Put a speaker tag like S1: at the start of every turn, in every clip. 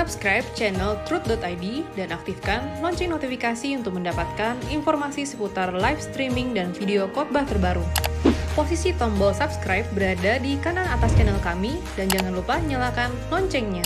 S1: Subscribe channel Truth.id dan aktifkan lonceng notifikasi untuk mendapatkan informasi seputar live streaming dan video khotbah terbaru. Posisi tombol subscribe berada di kanan atas channel kami dan jangan lupa nyalakan loncengnya.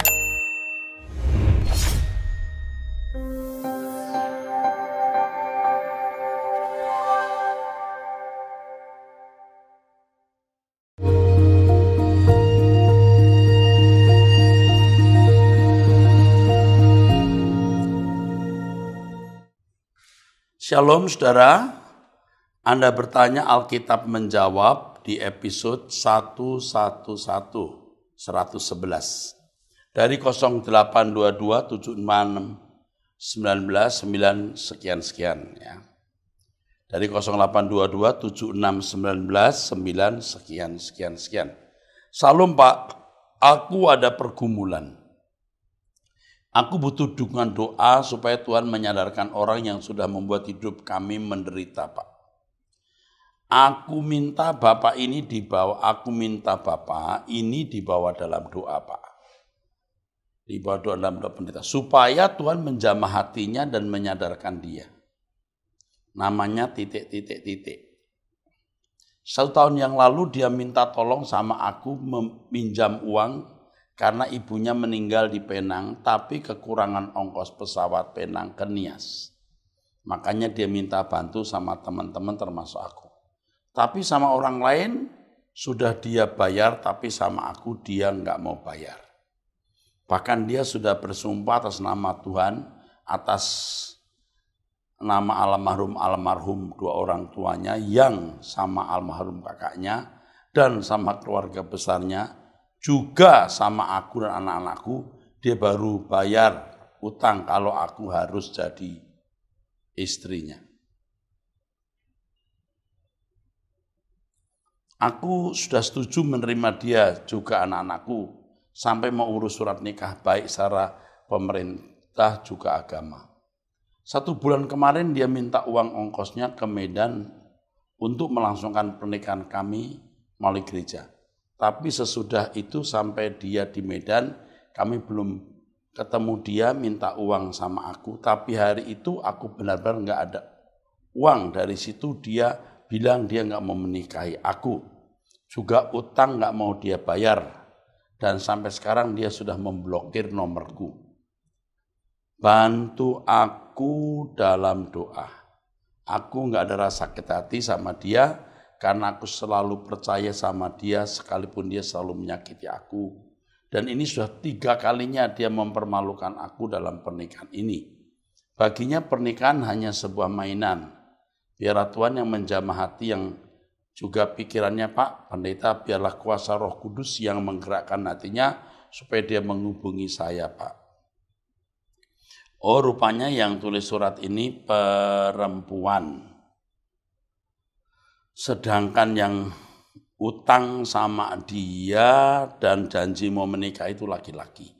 S2: Shalom saudara, Anda bertanya Alkitab menjawab di episode 111 dari 0822 756 19 9 sekian ya. Dari 0822 76 19 9 sekian. Salam Pak, aku ada pergumulan. Aku butuh dukungan doa supaya Tuhan menyadarkan orang yang sudah membuat hidup kami menderita, Pak. Aku minta Bapak ini dibawa dalam doa, Pak. Dibawa dalam doa pendeta. Supaya Tuhan menjamah hatinya dan menyadarkan dia. Namanya titik. 1 tahun yang lalu dia minta tolong sama aku meminjam uang karena ibunya meninggal di Penang, tapi kekurangan ongkos pesawat Penang ke Nias. Makanya dia minta bantu sama teman-teman termasuk aku. Tapi sama orang lain sudah dia bayar, tapi sama aku dia nggak mau bayar. Bahkan dia sudah bersumpah atas nama Tuhan, atas nama almarhum dua orang tuanya yang sama almarhum kakaknya dan sama keluarga besarnya, juga sama aku dan anak-anakku, dia baru bayar utang kalau aku harus jadi istrinya. Aku sudah setuju menerima dia juga anak-anakku sampai mau urus surat nikah baik secara pemerintah juga agama. 1 bulan kemarin dia minta uang ongkosnya ke Medan untuk melangsungkan pernikahan kami melalui gereja. Tapi sesudah itu sampai dia di Medan, kami belum ketemu dia minta uang sama aku. Tapi hari itu aku benar-benar nggak ada uang. Dari situ dia bilang dia nggak mau menikahi aku. Juga utang nggak mau dia bayar. Dan sampai sekarang dia sudah memblokir nomorku. Bantu aku dalam doa. Aku nggak ada rasa sakit hati sama dia, karena aku selalu percaya sama dia sekalipun dia selalu menyakiti aku. Dan ini sudah 3 kalinya dia mempermalukan aku dalam pernikahan ini. Baginya pernikahan hanya sebuah mainan. Biarlah Tuhan yang menjamah hati yang juga pikirannya, Pak Pendeta, biarlah kuasa Roh Kudus yang menggerakkan hatinya supaya dia menghubungi saya, Pak. Oh, rupanya yang tulis surat ini perempuan. Sedangkan yang utang sama dia dan janji mau menikah itu laki-laki.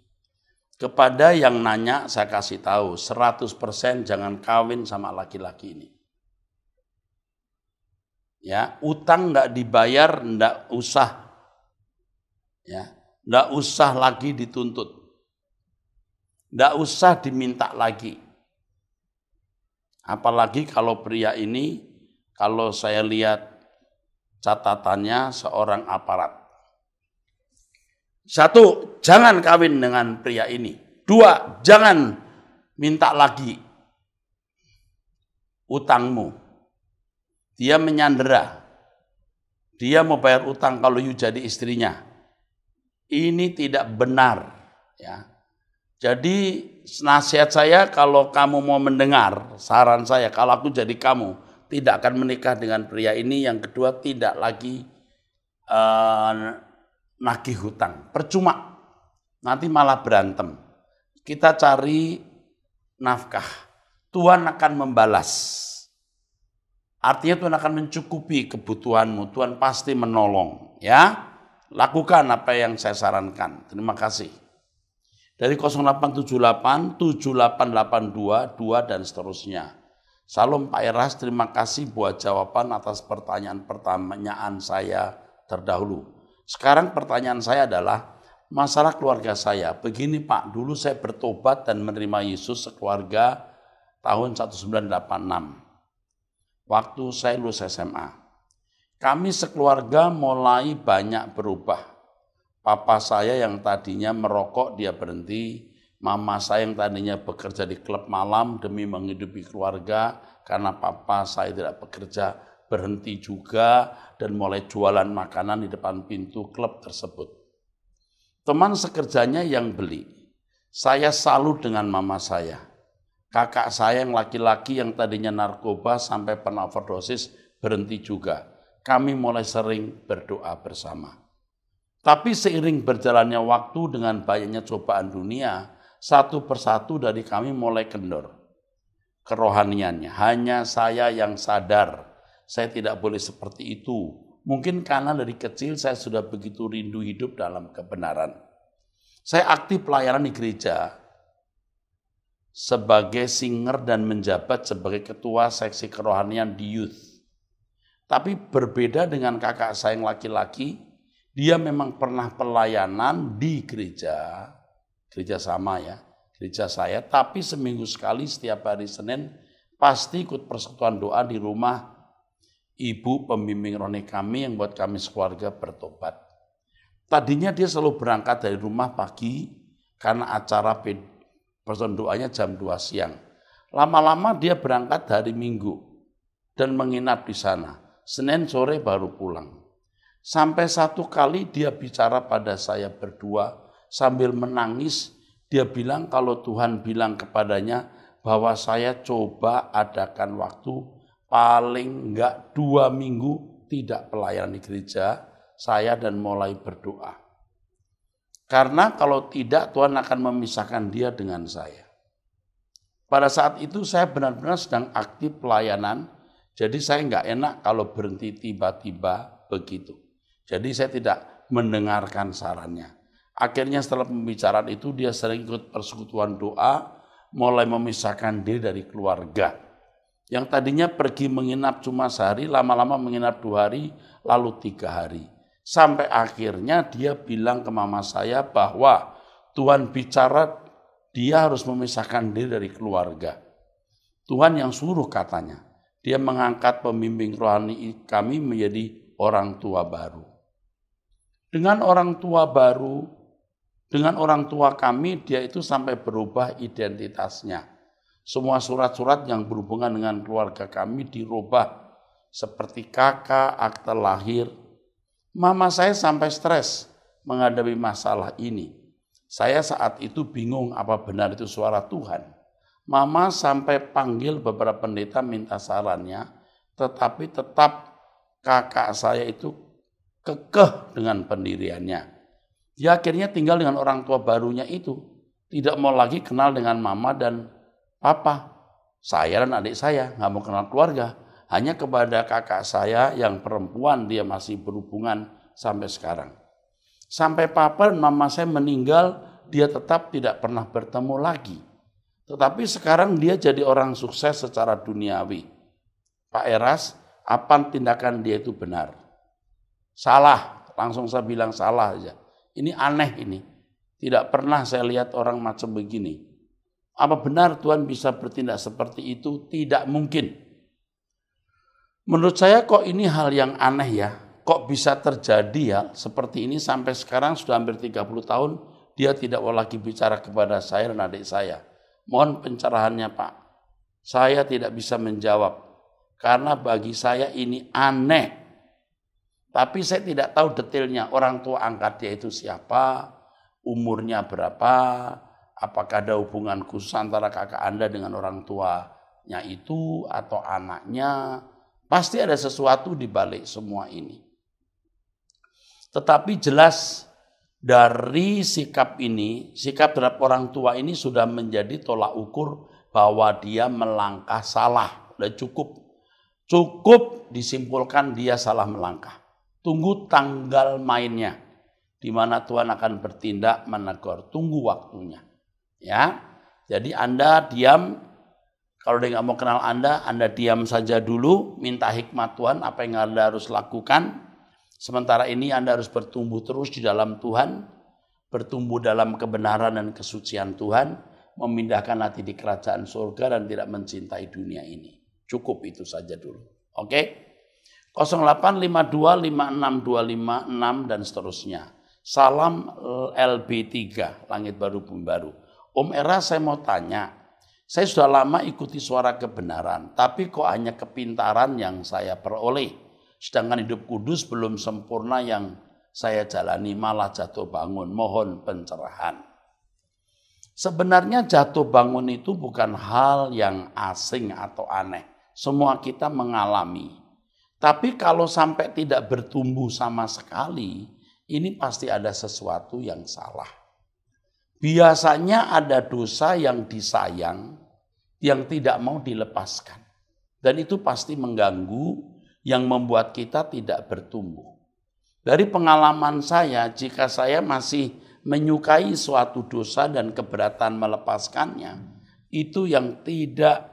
S2: Kepada yang nanya saya kasih tahu 100% jangan kawin sama laki-laki ini. Ya, utang enggak dibayar enggak usah. Ya, enggak usah lagi dituntut. Enggak usah diminta lagi. Apalagi kalau pria ini, kalau saya lihat catatannya seorang aparat. 1, jangan kawin dengan pria ini. 2, jangan minta lagi utangmu. Dia menyandera. Dia mau bayar utang kalau you jadi istrinya. Ini tidak benar. Ya. Jadi nasihat saya kalau kamu mau mendengar, saran saya kalau aku jadi kamu, tidak akan menikah dengan pria ini. Yang kedua, tidak lagi nagih hutang. Percuma, nanti malah berantem. Kita cari nafkah. Tuhan akan membalas. Artinya Tuhan akan mencukupi kebutuhanmu. Tuhan pasti menolong. Ya, lakukan apa yang saya sarankan. Terima kasih. Dari 0878 7882 2 dan seterusnya. Salam Pak Eras, terima kasih buat jawaban atas pertanyaan saya terdahulu. Sekarang pertanyaan saya adalah, masalah keluarga saya. Begini Pak, dulu saya bertobat dan menerima Yesus sekeluarga tahun 1986. Waktu saya lulus SMA. Kami sekeluarga mulai banyak berubah. Papa saya yang tadinya merokok, dia berhenti. Mama saya yang tadinya bekerja di klub malam demi menghidupi keluarga, karena papa saya tidak bekerja, berhenti juga dan mulai jualan makanan di depan pintu klub tersebut. Teman sekerjanya yang beli. Saya salut dengan mama saya. Kakak saya yang laki-laki yang tadinya narkoba sampai pernah overdosis berhenti juga. Kami mulai sering berdoa bersama. Tapi seiring berjalannya waktu dengan banyaknya cobaan dunia, satu persatu dari kami mulai kendor kerohaniannya. Hanya saya yang sadar, saya tidak boleh seperti itu. Mungkin karena dari kecil saya sudah begitu rindu hidup dalam kebenaran. Saya aktif pelayanan di gereja sebagai singer dan menjabat sebagai ketua seksi kerohanian di youth. Tapi berbeda dengan kakak saya yang laki-laki, dia memang pernah pelayanan di gereja sama ya, gereja saya, tapi seminggu sekali setiap hari Senin pasti ikut persekutuan doa di rumah ibu pembimbing rohani kami yang buat kami sekeluarga bertobat. Tadinya dia selalu berangkat dari rumah pagi karena acara persekutuan doanya jam 2 siang. Lama-lama dia berangkat hari Minggu dan menginap di sana. Senin sore baru pulang. Sampai satu kali dia bicara pada saya berdua sambil menangis. Dia bilang kalau Tuhan bilang kepadanya bahwa saya coba adakan waktu paling enggak 2 minggu tidak pelayanan di gereja saya dan mulai berdoa. Karena kalau tidak Tuhan akan memisahkan dia dengan saya. Pada saat itu saya benar-benar sedang aktif pelayanan. Jadi saya enggak enak kalau berhenti tiba-tiba begitu. Jadi saya tidak mendengarkan sarannya. Akhirnya setelah pembicaraan itu dia sering ikut persekutuan doa, mulai memisahkan diri dari keluarga. Yang tadinya pergi menginap cuma sehari, lama-lama menginap 2 hari, lalu 3 hari. Sampai akhirnya dia bilang ke mama saya bahwa Tuhan bicara dia harus memisahkan diri dari keluarga. Tuhan yang suruh katanya. Dia mengangkat pembimbing rohani kami menjadi orang tua baru. Dengan orang tua baru, dengan orang tua kami, dia itu sampai berubah identitasnya. Semua surat-surat yang berhubungan dengan keluarga kami dirubah. Seperti kakak, akte lahir. Mama saya sampai stres menghadapi masalah ini. Saya saat itu bingung apa benar itu suara Tuhan. Mama sampai panggil beberapa pendeta minta sarannya, tetapi tetap kakak saya itu kekeh dengan pendiriannya. Dia akhirnya tinggal dengan orang tua barunya itu. Tidak mau lagi kenal dengan mama dan papa. Saya dan adik saya nggak mau kenal keluarga. Hanya kepada kakak saya yang perempuan dia masih berhubungan sampai sekarang. Sampai papa dan mama saya meninggal, dia tetap tidak pernah bertemu lagi. Tetapi sekarang dia jadi orang sukses secara duniawi. Pak Eras, apa tindakan dia itu benar? Salah, langsung saya bilang salah aja. Ini aneh ini. Tidak pernah saya lihat orang macam begini. Apa benar Tuhan bisa bertindak seperti itu? Tidak mungkin. Menurut saya kok ini hal yang aneh ya. Kok bisa terjadi ya seperti ini sampai sekarang sudah hampir 30 tahun dia tidak mau lagi bicara kepada saya dan adik saya. Mohon pencerahannya Pak. Saya tidak bisa menjawab karena bagi saya ini aneh. Tapi saya tidak tahu detailnya orang tua angkat dia itu siapa, umurnya berapa, apakah ada hubungan khusus antara kakak Anda dengan orang tuanya itu atau anaknya. Pasti ada sesuatu di balik semua ini. Tetapi jelas dari sikap ini, sikap terhadap orang tua ini sudah menjadi tolak ukur bahwa dia melangkah salah. Sudah cukup. Cukup disimpulkan dia salah melangkah. Tunggu tanggal mainnya. Di mana Tuhan akan bertindak menegur. Tunggu waktunya. Ya. Jadi Anda diam. Kalau dia nggak mau kenal Anda diam saja dulu. Minta hikmat Tuhan apa yang Anda harus lakukan. Sementara ini Anda harus bertumbuh terus di dalam Tuhan, bertumbuh dalam kebenaran dan kesucian Tuhan, memindahkan hati di kerajaan surga dan tidak mencintai dunia ini. Cukup itu saja dulu. Oke? 0852562556 dan seterusnya. Salam LB3, Langit Baru Bumi Baru. Om Era, saya mau tanya. Saya sudah lama ikuti suara kebenaran, tapi kok hanya kepintaran yang saya peroleh. Sedangkan hidup kudus belum sempurna yang saya jalani, malah jatuh bangun. Mohon pencerahan. Sebenarnya jatuh bangun itu bukan hal yang asing atau aneh. Semua kita mengalami. Tapi kalau sampai tidak bertumbuh sama sekali, ini pasti ada sesuatu yang salah. Biasanya ada dosa yang disayang, yang tidak mau dilepaskan. Dan itu pasti mengganggu, yang membuat kita tidak bertumbuh. Dari pengalaman saya, jika saya masih menyukai suatu dosa dan keberatan melepaskannya, itu yang tidak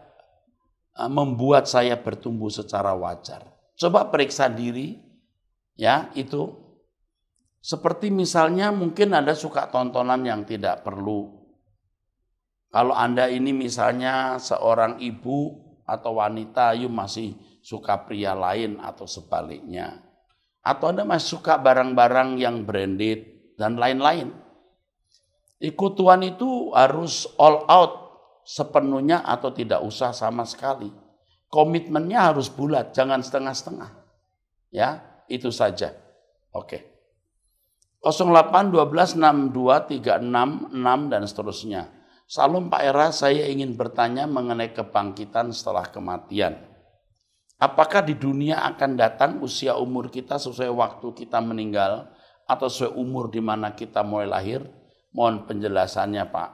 S2: membuat saya bertumbuh secara wajar. Coba periksa diri, ya, itu. Seperti misalnya mungkin Anda suka tontonan yang tidak perlu. Kalau Anda ini misalnya seorang ibu atau wanita, masih suka pria lain atau sebaliknya. Atau Anda masih suka barang-barang yang branded dan lain-lain. Ikut Tuhan itu harus all out sepenuhnya atau tidak usah sama sekali. Komitmennya harus bulat, jangan setengah-setengah. Ya, itu saja. Oke. 0812623666 dan seterusnya. Salam Pak Era, saya ingin bertanya mengenai kebangkitan setelah kematian. Apakah di dunia akan datang usia umur kita sesuai waktu kita meninggal atau sesuai umur di mana kita mulai lahir? Mohon penjelasannya Pak.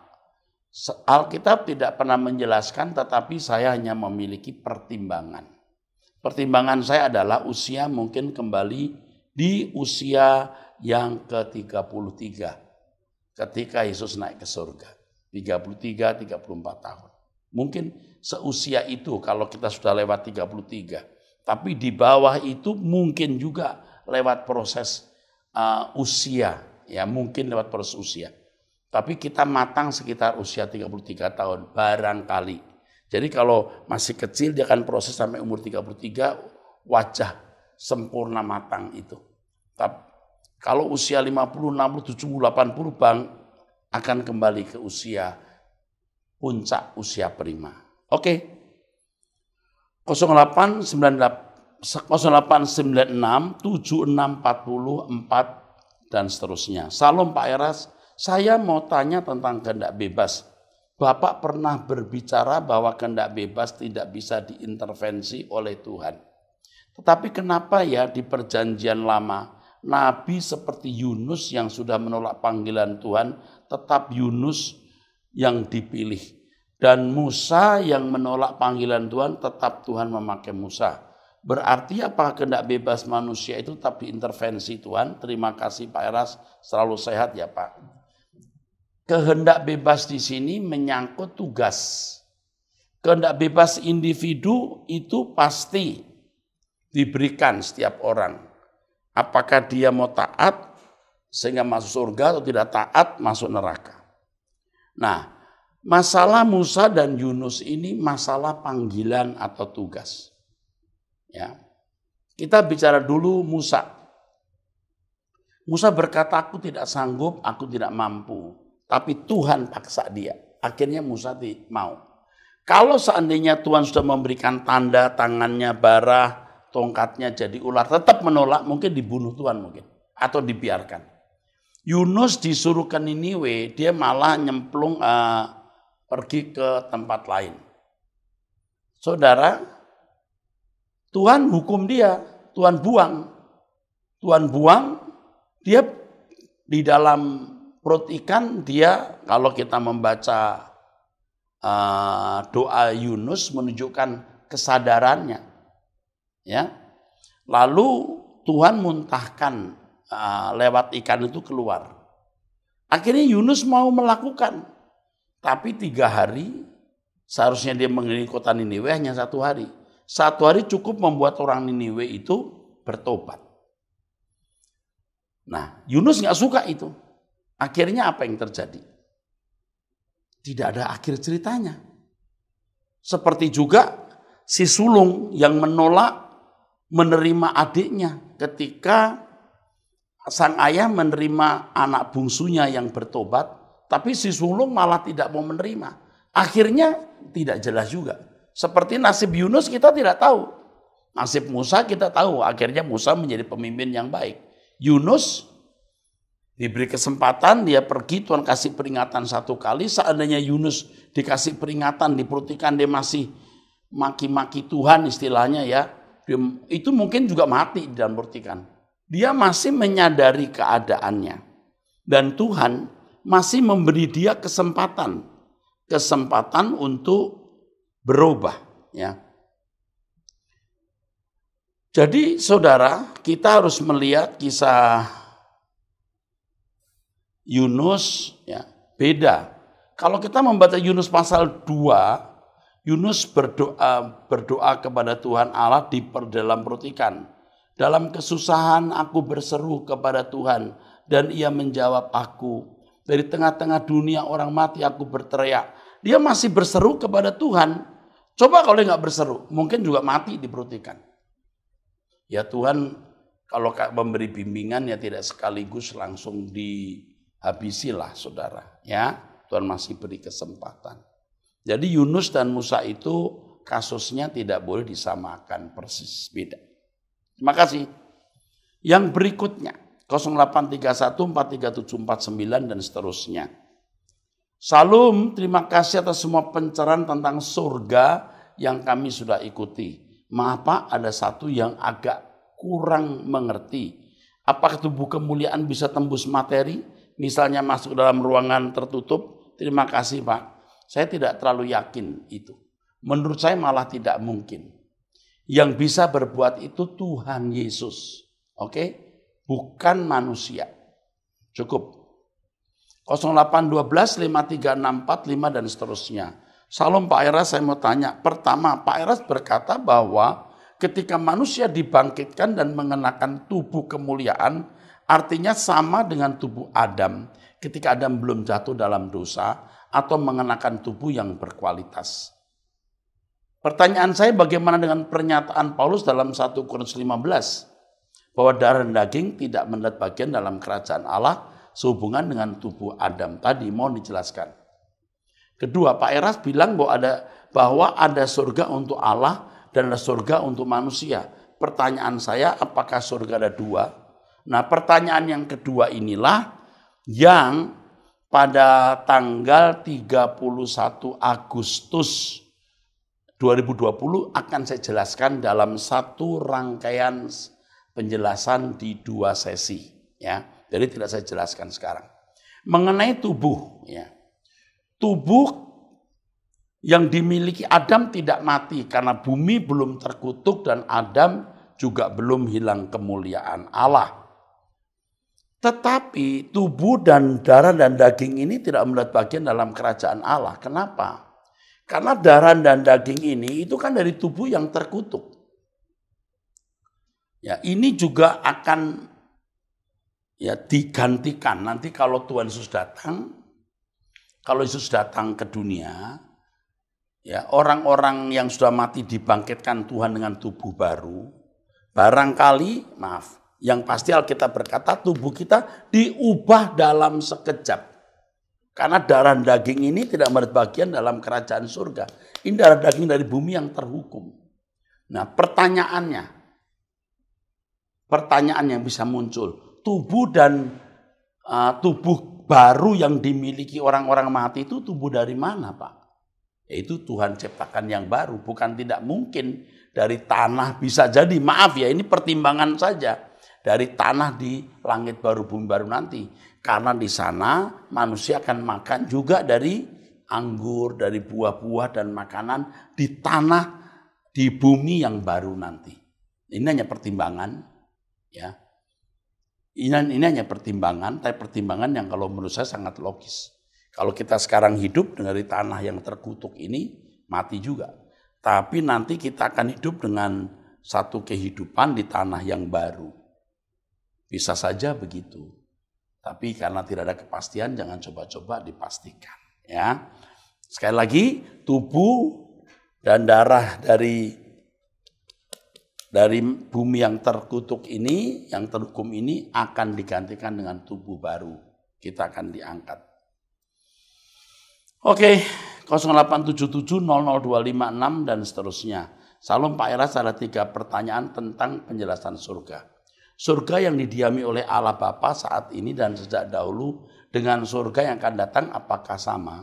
S2: Alkitab tidak pernah menjelaskan, tetapi saya hanya memiliki pertimbangan. Pertimbangan saya adalah usia mungkin kembali di usia yang ke-33 ketika Yesus naik ke surga. 33-34 tahun. Mungkin seusia itu kalau kita sudah lewat 33. Tapi di bawah itu mungkin juga lewat proses usia. Ya, mungkin lewat proses usia. Tapi kita matang sekitar usia 33 tahun, barangkali. Jadi kalau masih kecil dia akan proses sampai umur 33, wajah sempurna matang itu. Tapi kalau usia 50, 60, 70, 80 bang akan kembali ke usia puncak usia prima. Oke. 0896 7640 4 dan seterusnya. Salam Pak Eras, saya mau tanya tentang kehendak bebas. Bapak pernah berbicara bahwa kehendak bebas tidak bisa diintervensi oleh Tuhan. Tetapi kenapa ya di perjanjian lama Nabi seperti Yunus yang sudah menolak panggilan Tuhan, tetap Yunus yang dipilih. Dan Musa yang menolak panggilan Tuhan, tetap Tuhan memakai Musa. Berarti apakah kehendak bebas manusia itu tetap diintervensi Tuhan? Terima kasih Pak Eras, selalu sehat ya Pak. Kehendak bebas di sini menyangkut tugas. Kehendak bebas individu itu pasti diberikan setiap orang. Apakah dia mau taat sehingga masuk surga atau tidak taat masuk neraka. Nah, masalah Musa dan Yunus ini masalah panggilan atau tugas. Ya. Kita bicara dulu Musa. Musa berkata, aku tidak sanggup, aku tidak mampu. Tapi Tuhan paksa dia. Akhirnya Musa mau. Kalau seandainya Tuhan sudah memberikan tanda tangannya bara, tongkatnya jadi ular, tetap menolak, mungkin dibunuh Tuhan mungkin. Atau dibiarkan. Yunus disuruh ke Niniwe, dia malah nyemplung pergi ke tempat lain. Saudara, Tuhan hukum dia, Tuhan buang. Tuhan buang, dia di dalam perut ikan, dia kalau kita membaca doa Yunus menunjukkan kesadarannya. Ya, lalu Tuhan muntahkan lewat ikan itu keluar. Akhirnya Yunus mau melakukan, tapi 3 hari seharusnya dia mengelilingi kota Niniwe hanya 1 hari. 1 hari cukup membuat orang Niniwe itu bertobat. Nah, Yunus nggak suka itu. Akhirnya apa yang terjadi? Tidak ada akhir ceritanya. Seperti juga si sulung yang menolak menerima adiknya ketika sang ayah menerima anak bungsunya yang bertobat, tapi si sulung malah tidak mau menerima. Akhirnya tidak jelas juga. Seperti nasib Yunus kita tidak tahu. Nasib Musa kita tahu, akhirnya Musa menjadi pemimpin yang baik. Yunus diberi kesempatan, dia pergi, Tuhan kasih peringatan 1 kali. Seandainya Yunus dikasih peringatan, diperhatikan dia masih maki-maki Tuhan istilahnya ya, itu mungkin juga mati di dalam perhatikan. Dia masih menyadari keadaannya. Dan Tuhan masih memberi dia kesempatan untuk berubah. Ya. Jadi saudara, kita harus melihat kisah Yunus ya, beda. Kalau kita membaca Yunus pasal 2, Yunus berdoa kepada Tuhan Allah di dalam perutikan. Dalam kesusahan aku berseru kepada Tuhan dan ia menjawab aku. Dari tengah-tengah dunia orang mati aku berteriak. Dia masih berseru kepada Tuhan. Coba kalau dia nggak berseru, mungkin juga mati di perutikan. Ya Tuhan kalau memberi bimbingan ya tidak sekaligus langsung dihabisilah saudara. Ya Tuhan masih beri kesempatan. Jadi Yunus dan Musa itu kasusnya tidak boleh disamakan, persis beda. Terima kasih. Yang berikutnya 0831 43749 dan seterusnya. Salum, terima kasih atas semua pencerahan tentang surga yang kami sudah ikuti. Maaf Pak, ada satu yang agak kurang mengerti. Apakah tubuh kemuliaan bisa tembus materi? Misalnya masuk dalam ruangan tertutup? Terima kasih Pak. Saya tidak terlalu yakin itu. Menurut saya malah tidak mungkin. Yang bisa berbuat itu Tuhan Yesus. Oke? Bukan manusia. Cukup. 0812 5364 dan seterusnya. Salam Pak Eras, saya mau tanya. Pertama, Pak Eras berkata bahwa ketika manusia dibangkitkan dan mengenakan tubuh kemuliaan, artinya sama dengan tubuh Adam. Ketika Adam belum jatuh dalam dosa, atau mengenakan tubuh yang berkualitas. Pertanyaan saya bagaimana dengan pernyataan Paulus dalam 1 Korintus 15 bahwa darah dan daging tidak mendapat bagian dalam kerajaan Allah sehubungan dengan tubuh Adam tadi, mohon dijelaskan. Kedua, Pak Eras bilang bahwa ada surga untuk Allah dan ada surga untuk manusia. Pertanyaan saya, apakah surga ada dua? Nah, pertanyaan yang kedua inilah yang pada tanggal 31 Agustus 2020 akan saya jelaskan dalam satu rangkaian penjelasan di 2 sesi. Ya, jadi tidak saya jelaskan sekarang. Mengenai tubuh, ya, tubuh yang dimiliki Adam tidak mati karena bumi belum terkutuk dan Adam juga belum hilang kemuliaan Allah. Tetapi tubuh dan darah dan daging ini tidak mendapat bagian dalam kerajaan Allah. Kenapa? Karena darah dan daging ini itu kan dari tubuh yang terkutuk. Ya, ini juga akan ya digantikan nanti kalau Tuhan Yesus datang. Kalau Yesus datang ke dunia, ya orang-orang yang sudah mati dibangkitkan Tuhan dengan tubuh baru. Barangkali, yang pasti Alkitab berkata tubuh kita diubah dalam sekejap. Karena darah daging ini tidak mendapat bagian dalam kerajaan surga. Ini darah daging dari bumi yang terhukum. Nah pertanyaan yang bisa muncul. Tubuh dan tubuh baru yang dimiliki orang-orang mati itu tubuh dari mana Pak? Yaitu Tuhan ciptakan yang baru. Bukan tidak mungkin dari tanah bisa jadi. Maaf ya ini pertimbangan saja. Dari tanah di langit baru bumi baru nanti. Karena di sana manusia akan makan juga dari anggur, dari buah-buah dan makanan di tanah, di bumi yang baru nanti. Ini hanya pertimbangan. Ya. Ini hanya pertimbangan, tapi pertimbangan yang kalau menurut saya sangat logis. Kalau kita sekarang hidup dari tanah yang terkutuk ini, mati juga. Tapi nanti kita akan hidup dengan satu kehidupan di tanah yang baru. Bisa saja begitu. Tapi karena tidak ada kepastian, jangan coba-coba dipastikan. Ya, sekali lagi, tubuh dan darah dari bumi yang terkutuk ini, yang terhukum ini akan digantikan dengan tubuh baru. Kita akan diangkat. Oke, 0877002556 dan seterusnya. Salam Pak Eras, ada 3 pertanyaan tentang penjelasan surga. Surga yang didiami oleh Allah Bapa saat ini dan sejak dahulu dengan surga yang akan datang apakah sama?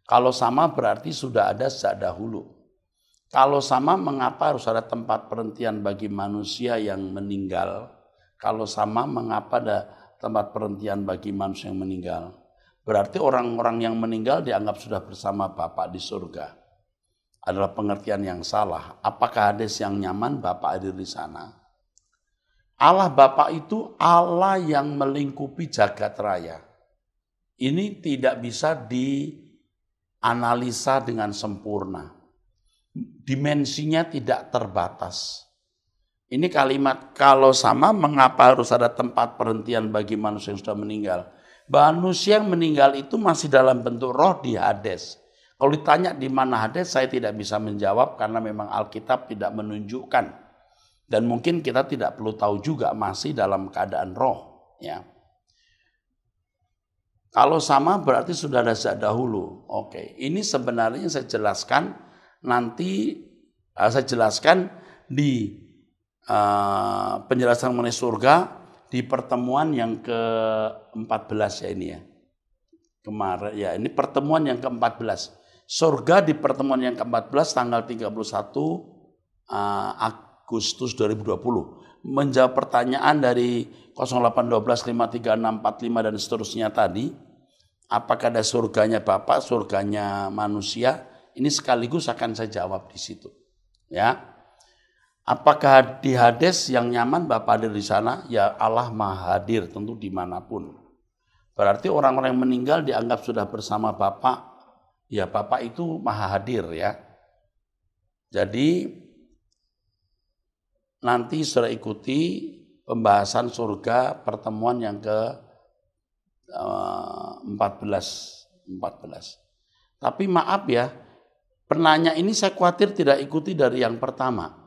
S2: Kalau sama berarti sudah ada sejak dahulu. Kalau sama mengapa harus ada tempat perhentian bagi manusia yang meninggal? Kalau sama mengapa ada tempat perhentian bagi manusia yang meninggal? Berarti orang-orang yang meninggal dianggap sudah bersama Bapa di surga. Adalah pengertian yang salah. Apakah hadis yang nyaman Bapa hadir di sana? Allah Bapa itu Allah yang melingkupi jagat raya. Ini tidak bisa dianalisa dengan sempurna. Dimensinya tidak terbatas. Ini kalimat kalau sama mengapa harus ada tempat perhentian bagi manusia yang sudah meninggal. Manusia yang meninggal itu masih dalam bentuk roh di Hades. Kalau ditanya di mana Hades, saya tidak bisa menjawab karena memang Alkitab tidak menunjukkan. Dan mungkin kita tidak perlu tahu juga masih dalam keadaan roh. Ya. Kalau sama berarti sudah ada sejak dahulu. Oke, ini sebenarnya saya jelaskan nanti, saya jelaskan di penjelasan mengenai surga di pertemuan yang ke-14 ya ini ya. Kemarin ya, ini pertemuan yang ke-14. Surga di pertemuan yang ke-14 tanggal 31 Agustus 2020. Menjawab pertanyaan dari 08125365 dan seterusnya tadi, apakah ada surganya Bapa, surganya manusia? Ini sekaligus akan saya jawab di situ. Ya. Apakah di Hades yang nyaman Bapa hadir di sana? Ya, Allah Maha hadir tentu dimanapun. Berarti orang-orang yang meninggal dianggap sudah bersama Bapa. Ya, Bapa itu Maha hadir ya. Jadi nanti sudah ikuti pembahasan surga pertemuan yang ke-14. Tapi maaf ya, penanya ini saya khawatir tidak ikuti dari yang pertama.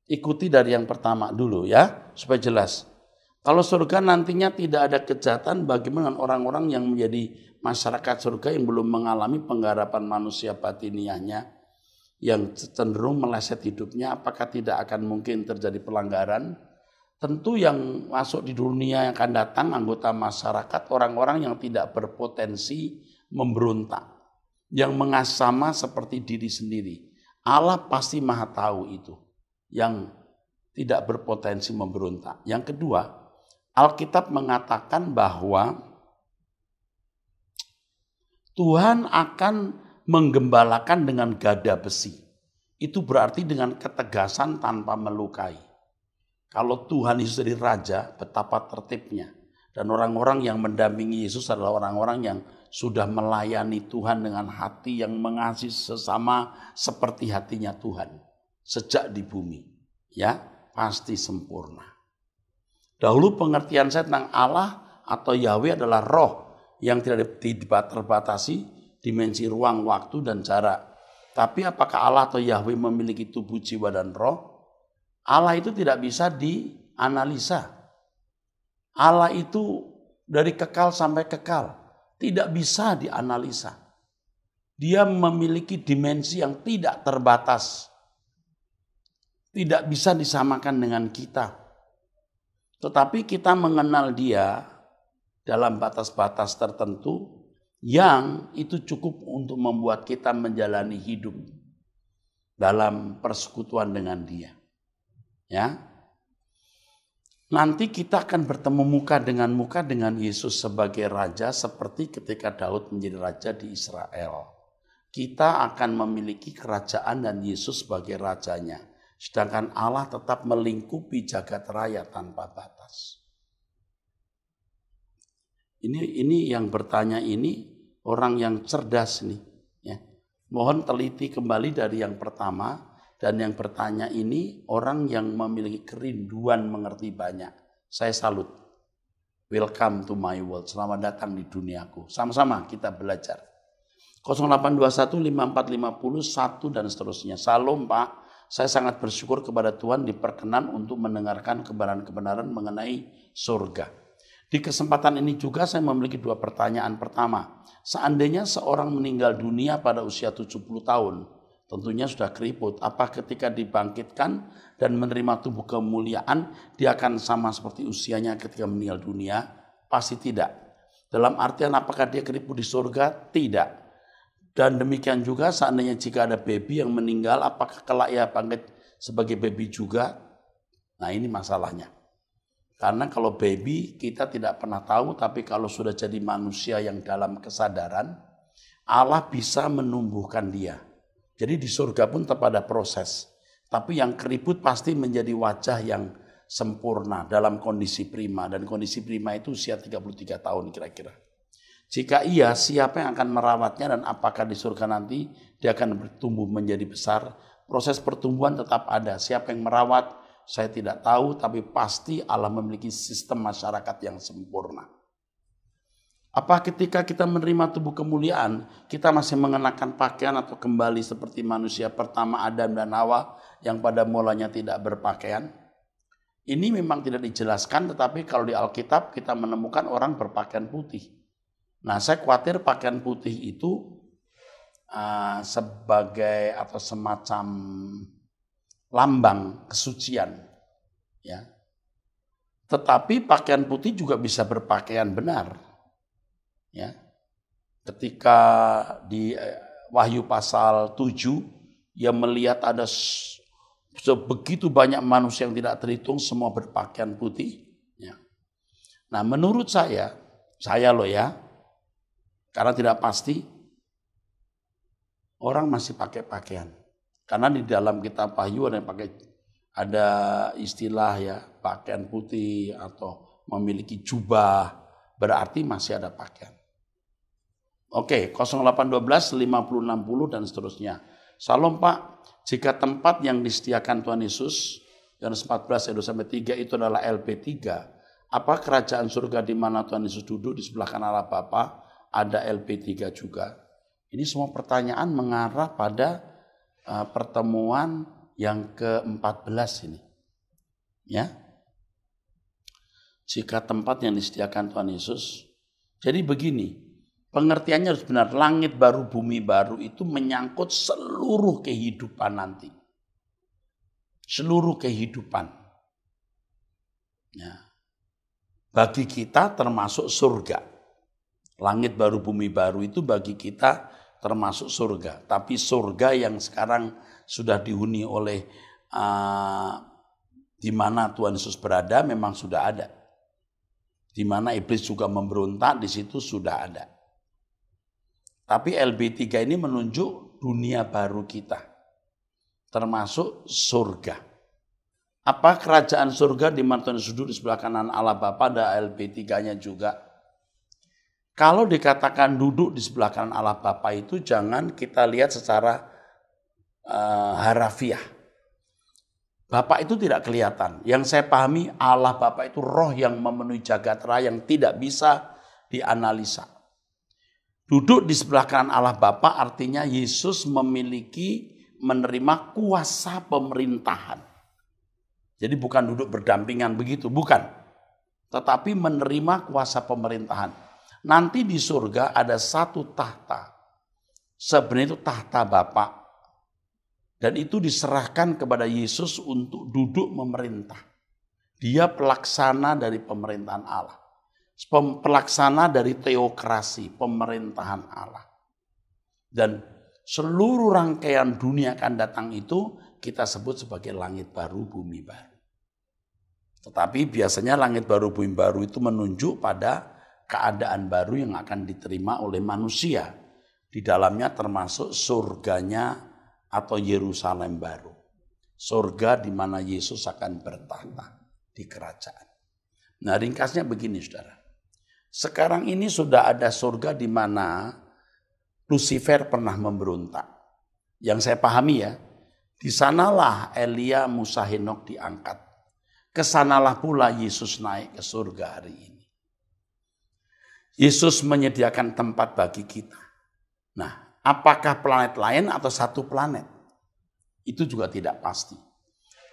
S2: Ikuti dari yang pertama dulu ya, supaya jelas. Kalau surga nantinya tidak ada kejahatan, bagaimana orang-orang yang menjadi masyarakat surga yang belum mengalami penggarapan manusia batiniahnya, yang cenderung meleset hidupnya, apakah tidak akan mungkin terjadi pelanggaran? Tentu yang masuk di dunia yang akan datang, anggota masyarakat, orang-orang yang tidak berpotensi memberontak, yang mengasama seperti diri sendiri. Allah pasti Maha tahu itu, yang tidak berpotensi memberontak. Yang kedua, Alkitab mengatakan bahwa Tuhan akan menggembalakan dengan gada besi. Itu berarti dengan ketegasan tanpa melukai. Kalau Tuhan Yesus jadi raja, betapa tertibnya. Dan orang-orang yang mendampingi Yesus adalah orang-orang yang sudah melayani Tuhan dengan hati yang mengasihi sesama seperti hatinya Tuhan. Sejak di bumi. Ya, pasti sempurna. Dahulu pengertian saya tentang Allah atau Yahweh adalah roh yang tidak terbatasi dimensi ruang, waktu, dan jarak. Tapi apakah Allah atau Yahweh memiliki tubuh, jiwa, dan roh? Allah itu tidak bisa dianalisa. Allah itu dari kekal sampai kekal. Tidak bisa dianalisa. Dia memiliki dimensi yang tidak terbatas. Tidak bisa disamakan dengan kita. Tetapi kita mengenal dia dalam batas-batas tertentu yang itu cukup untuk membuat kita menjalani hidup dalam persekutuan dengan dia. Ya. Nanti kita akan bertemu muka dengan Yesus sebagai raja seperti ketika Daud menjadi raja di Israel. Kita akan memiliki kerajaan dan Yesus sebagai rajanya. Sedangkan Allah tetap melingkupi jagat raya tanpa batas. Ini yang bertanya ini orang yang cerdas nih. Ya. Mohon teliti kembali dari yang pertama. Dan yang bertanya ini orang yang memiliki kerinduan mengerti banyak. Saya salut. Welcome to my world. Selamat datang di duniaku. Sama-sama kita belajar. 0821 5450 1 dan seterusnya. Salam Pak. Saya sangat bersyukur kepada Tuhan diperkenan untuk mendengarkan kebenaran-kebenaran mengenai surga. Di kesempatan ini juga saya memiliki 2 pertanyaan. Pertama, seandainya seorang meninggal dunia pada usia 70 tahun, tentunya sudah keriput. Apa ketika dibangkitkan dan menerima tubuh kemuliaan, dia akan sama seperti usianya ketika meninggal dunia? Pasti tidak. Dalam artian apakah dia keriput di surga? Tidak. Dan demikian juga seandainya jika ada baby yang meninggal, apakah kelak ia bangkit sebagai baby juga? Nah ini masalahnya. Karena kalau baby kita tidak pernah tahu, tapi kalau sudah jadi manusia yang dalam kesadaran, Allah bisa menumbuhkan dia. Jadi di surga pun tetap ada proses. Tapi yang keriput pasti menjadi wajah yang sempurna dalam kondisi prima. Dan kondisi prima itu usia 33 tahun kira-kira. Jika iya, siapa yang akan merawatnya dan apakah di surga nanti dia akan bertumbuh menjadi besar? Proses pertumbuhan tetap ada. Siapa yang merawat, saya tidak tahu. Tapi pasti Allah memiliki sistem masyarakat yang sempurna. Apa ketika kita menerima tubuh kemuliaan, kita masih mengenakan pakaian atau kembali seperti manusia pertama Adam dan Hawa yang pada mulanya tidak berpakaian? Ini memang tidak dijelaskan, tetapi kalau di Alkitab kita menemukan orang berpakaian putih. Nah, saya khawatir pakaian putih itu sebagai atau semacam lambang kesucian. Ya. Tetapi pakaian putih juga bisa berpakaian benar. Ya, ketika di Wahyu pasal 7, ia melihat ada sebegitu banyak manusia yang tidak terhitung semua berpakaian putih. Ya. Nah menurut saya loh ya, karena tidak pasti, orang masih pakai pakaian. Karena di dalam kitab Wahyu ada istilah ya, pakaian putih atau memiliki jubah, berarti masih ada pakaian. Oke, 0812 50 60 dan seterusnya. Salam Pak, jika tempat yang disediakan Tuhan Yesus Yohanes 14 ayat 2-3 itu adalah LP3, apa kerajaan surga di mana Tuhan Yesus duduk di sebelah kanan Allah Bapa ada LP3 juga? Ini semua pertanyaan mengarah pada pertemuan yang ke-14 ini. Ya. Jika tempat yang disediakan Tuhan Yesus. Jadi begini, pengertiannya harus benar. Langit baru, bumi baru itu menyangkut seluruh kehidupan nanti. Seluruh kehidupan. Ya. Bagi kita termasuk surga. Langit baru, bumi baru itu bagi kita termasuk surga. Tapi surga yang sekarang sudah dihuni oleh di mana Tuhan Yesus berada memang sudah ada. Di mana iblis juga memberontak, di situ sudah ada. Tapi LB3 ini menunjuk dunia baru kita, termasuk surga. Apa kerajaan surga di mana Tuhan Yesus duduk di sebelah kanan Allah Bapa, ada LB3-nya juga. Kalau dikatakan duduk di sebelah kanan Allah Bapa itu jangan kita lihat secara harafiah. Bapak itu tidak kelihatan. Yang saya pahami Allah Bapa itu roh yang memenuhi jagat raya yang tidak bisa dianalisa. Duduk di sebelah kanan Allah Bapa artinya Yesus menerima kuasa pemerintahan. Jadi bukan duduk berdampingan begitu, bukan. Tetapi menerima kuasa pemerintahan. Nanti di surga ada satu tahta. Sebenarnya itu tahta Bapa. Dan itu diserahkan kepada Yesus untuk duduk memerintah. Dia pelaksana dari pemerintahan Allah. Pelaksana dari teokrasi, pemerintahan Allah. Dan seluruh rangkaian dunia akan datang itu kita sebut sebagai langit baru, bumi baru. Tetapi biasanya langit baru, bumi baru itu menunjuk pada keadaan baru yang akan diterima oleh manusia. Di dalamnya termasuk surganya atau Yerusalem baru. Surga di mana Yesus akan bertahta di kerajaan. Nah ringkasnya begini saudara. Sekarang ini sudah ada surga di mana Lucifer pernah memberontak. Yang saya pahami ya, di sanalah Elia, Musa, Henok diangkat. Kesanalah pula Yesus naik ke surga hari ini. Yesus menyediakan tempat bagi kita. Nah, apakah planet lain atau satu planet? Itu juga tidak pasti.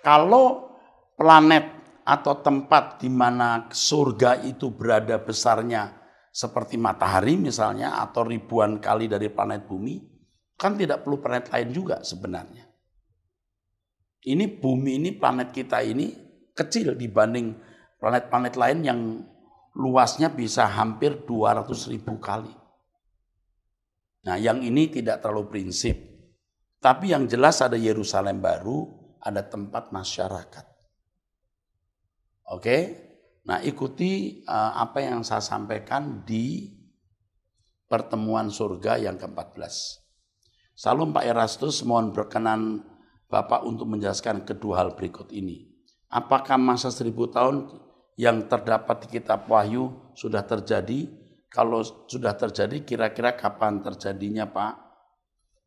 S2: Kalau planet atau tempat di mana surga itu berada besarnya seperti matahari misalnya atau ribuan kali dari planet bumi, kan tidak perlu planet lain juga sebenarnya. Ini bumi ini, planet kita ini kecil dibanding planet-planet lain yang luasnya bisa hampir 200.000 kali. Nah, yang ini tidak terlalu prinsip. Tapi yang jelas ada Yerusalem baru, ada tempat masyarakat. Oke? Nah, ikuti apa yang saya sampaikan di pertemuan surga yang ke-14. Salam Pak Erastus, mohon berkenan Bapak untuk menjelaskan kedua hal berikut ini. Apakah masa 1000 tahun yang terdapat di kitab Wahyu sudah terjadi? Kalau sudah terjadi, kira-kira kapan terjadinya Pak?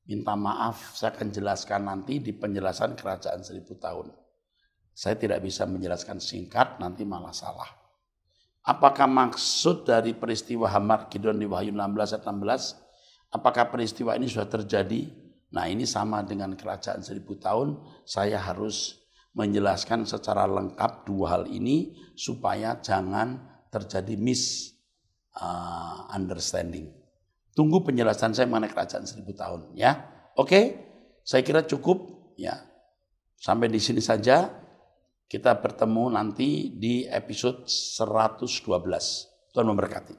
S2: Minta maaf, saya akan jelaskan nanti di penjelasan kerajaan 1000 tahun. Saya tidak bisa menjelaskan singkat, nanti malah salah. Apakah maksud dari peristiwa Harmagedon di Wahyu 16 ayat 16? Apakah peristiwa ini sudah terjadi? Nah, ini sama dengan kerajaan 1000 tahun, saya harus menjelaskan secara lengkap dua hal ini supaya jangan terjadi misunderstanding. Tunggu penjelasan saya mengenai kerajaan 1000 tahun ya. Oke, saya kira cukup ya. Sampai di sini saja. Kita bertemu nanti di episode 112. Tuhan memberkati.